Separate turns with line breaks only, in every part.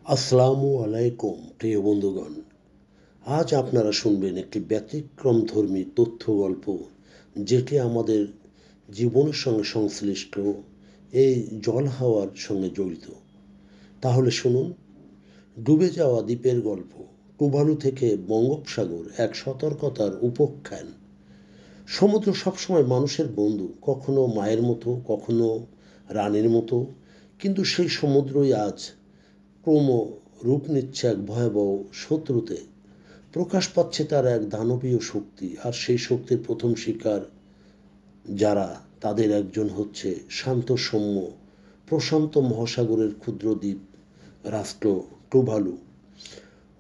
আসসালামু আলাইকুম প্রিয় বন্ধুগণ। আজ আপনারা শুনবেন একটি ব্যতিক্রমধর্মী তথ্য গল্প, যেটি আমাদের জীবনের সঙ্গে সংশ্লিষ্ট, এই জল হাওয়ার সঙ্গে জড়িত। তাহলে শুনুন, ডুবে যাওয়া দ্বীপের গল্প। টুভালু থেকে বঙ্গোপসাগর এক সতর্কতার উপখ্যান। সমুদ্র সবসময় মানুষের বন্ধু, কখনো মায়ের মতো, কখনো রানীর মতো, কিন্তু সেই সমুদ্রই আজ ক্রম রূপ নিচ্ছে এক ভয়াবহ শত্রুতে। প্রকাশ পাচ্ছে তার এক দানবীয় শক্তি, আর সেই শক্তির প্রথম শিকার যারা, তাদের একজন হচ্ছে শান্ত সৌম্য প্রশান্ত মহাসাগরের ক্ষুদ্র দ্বীপ রাষ্ট্র টুভালু।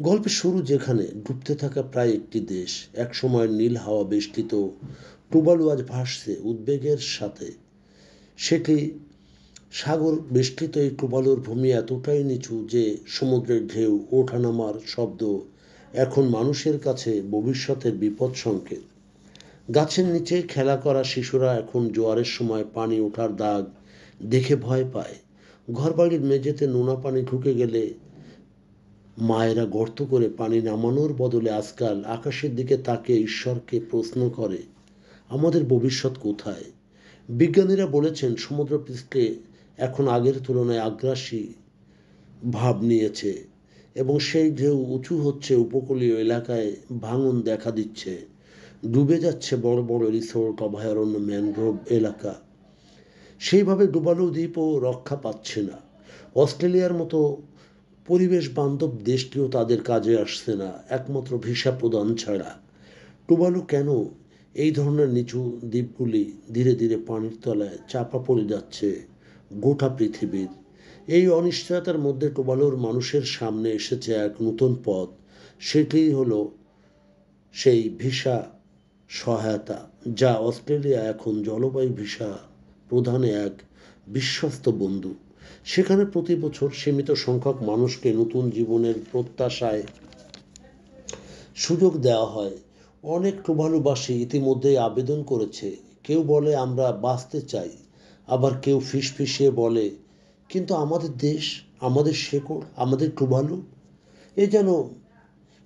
গল্পের শুরু যেখানে, ডুবতে থাকা প্রায় একটি দেশ, একসময়ের নীল হাওয়া বেষ্টিত টুভালু আজ ভাসছে উদ্বেগের সাথে। সেটি সাগর বেষ্টিত এই টুভালুর ভূমি এতটাই নিচু যে সমুদ্রের ঢেউ ওঠানামার শব্দ এখন মানুষের কাছে ভবিষ্যতের বিপদ সংকেত। গাছের নিচে খেলা করা শিশুরা এখন জোয়ারের সময় পানি ওঠার দাগ দেখে ভয় পায়। ঘরবাড়ির মেঝেতে নোনা পানি ঢুকে গেলে মায়েরা গর্ত করে পানি নামানোর বদলে আজকাল আকাশের দিকে তাকিয়ে ঈশ্বরকে প্রশ্ন করে, আমাদের ভবিষ্যৎ কোথায়? বিজ্ঞানীরা বলেছেন সমুদ্রপৃষ্ঠে এখন আগের তুলনায় আগ্রাসী ভাব নিয়েছে, এবং সেই ঢেউ উঁচু হচ্ছে, উপকূলীয় এলাকায় ভাঙন দেখা দিচ্ছে, ডুবে যাচ্ছে বড় বড় রিসোর্ট, অভয়ারণ্য, ম্যানগ্রোভ এলাকা। সেইভাবে ডুবালু দ্বীপও রক্ষা পাচ্ছে না। অস্ট্রেলিয়ার মতো পরিবেশ বান্ধব দেশটিও তাদের কাজে আসছে না, একমাত্র ভিসা প্রদান ছাড়া। টুভালু কেন এই ধরনের নিচু দ্বীপগুলি ধীরে ধীরে পানির তলায় চাপা পড়ে যাচ্ছে গোটা পৃথিবীর? এই অনিশ্চয়তার মধ্যে টুভালুর মানুষের সামনে এসেছে এক নতুন পথ। সেটি হলো সেই ভিসা সহায়তা, যা অস্ট্রেলিয়া এখন জলবায়ু ভিসা প্রদানে এক বিশ্বস্ত বন্ধু। সেখানে প্রতি বছর সীমিত সংখ্যক মানুষকে নতুন জীবনের প্রত্যাশায় সুযোগ দেওয়া হয়। অনেক টুভালুবাসী ইতিমধ্যেই আবেদন করেছে। কেউ বলে আমরা বাঁচতে চাই, আবার কেউ ফিসফিসিয়ে বলে, কিন্তু আমাদের দেশ, আমাদের শেকড়, আমাদের টুভালু। এ যেন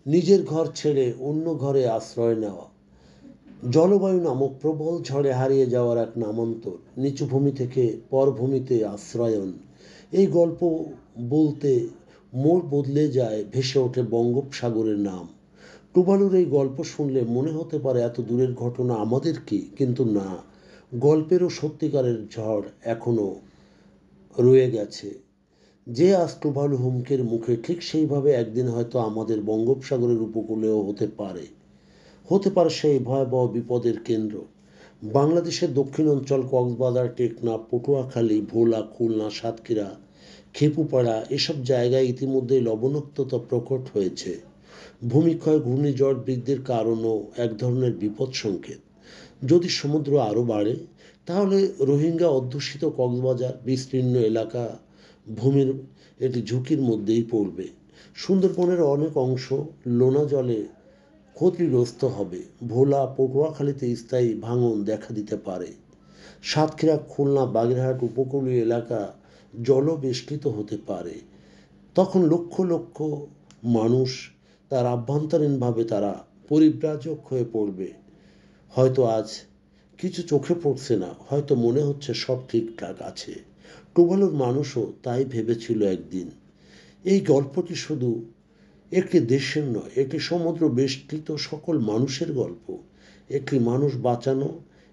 নিজের ঘর ছেড়ে অন্য ঘরে আশ্রয় নেওয়া। জলবায়ু নামক প্রবল ঝড়ে হারিয়ে যাওয়ার এক নামান্তর, নিচু ভূমি থেকে পরভূমিতে আশ্রয়ন। এই গল্প বলতে মোড় বদলে যায়, ভেসে ওঠে বঙ্গোপসাগরের নাম। টুভালুর এই গল্প শুনলে মনে হতে পারে এত দূরের ঘটনা আমাদের কি, কিন্তু না, গল্পেরও সত্যিকারের ঝড় এখনো রয়ে গেছে। যে আজ টুভালু হুমকির মুখে, ঠিক সেইভাবে একদিন হয়তো আমাদের বঙ্গোপসাগরের উপকূলেও হতে পারে সেই ভয়াবহ বিপদের কেন্দ্র। বাংলাদেশের দক্ষিণ অঞ্চল, কক্সবাজার, টেকনাফ, পটুয়াখালী, ভোলা, খুলনা, সাতক্ষীরা, খেপুপাড়া, এসব জায়গায় ইতিমধ্যেই লবণাক্ততা প্রকট হয়েছে। ভূমিক্ষয়, ঘূর্ণিঝড় বৃদ্ধির কারণও এক ধরনের বিপদ সংকেত। যদি সমুদ্র আরও বাড়ে, তাহলে রোহিঙ্গা অধ্যুষিত কক্সবাজার, বিস্তীর্ণ এলাকা, ভূমির এটি ঝুঁকির মধ্যেই পড়বে। সুন্দরবনের অনেক অংশ লোনা জলে ক্ষতিগ্রস্ত হবে। ভোলা, পটুয়াখালীতে স্থায়ী ভাঙন দেখা দিতে পারে। সাতক্ষীরা, খুলনা, বাগেরহাট উপকূলীয় এলাকা জলবেষ্টিত হতে পারে। তখন লক্ষ লক্ষ মানুষ তার আভ্যন্তরীণভাবে তারা পরিব্রাজক হয়ে পড়বে। হয়তো আজ কিছু চোখে পড়ছে না, হয়তো মনে হচ্ছে সব ঠিকঠাক আছে। টুভালুর মানুষও তাই ভেবেছিল একদিন। এই গল্পটি শুধু একটি দেশের নয়, একটি সমুদ্র বেষ্টিত সকল মানুষের গল্প। একটি মানুষ বাঁচানো,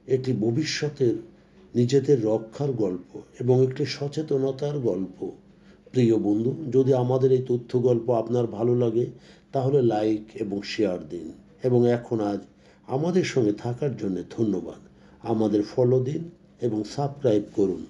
একটি ভবিষ্যতের নিজেদের রক্ষার গল্প, এবং একটি সচেতনতার গল্প। প্রিয় বন্ধু, যদি আমাদের এই তথ্য গল্প আপনার ভালো লাগে, তাহলে লাইক এবং শেয়ার দিন। এবং এখন আজ আমাদের সঙ্গে থাকার জন্য ধন্যবাদ। আমাদের ফলো দিন এবং সাবস্ক্রাইব করুন।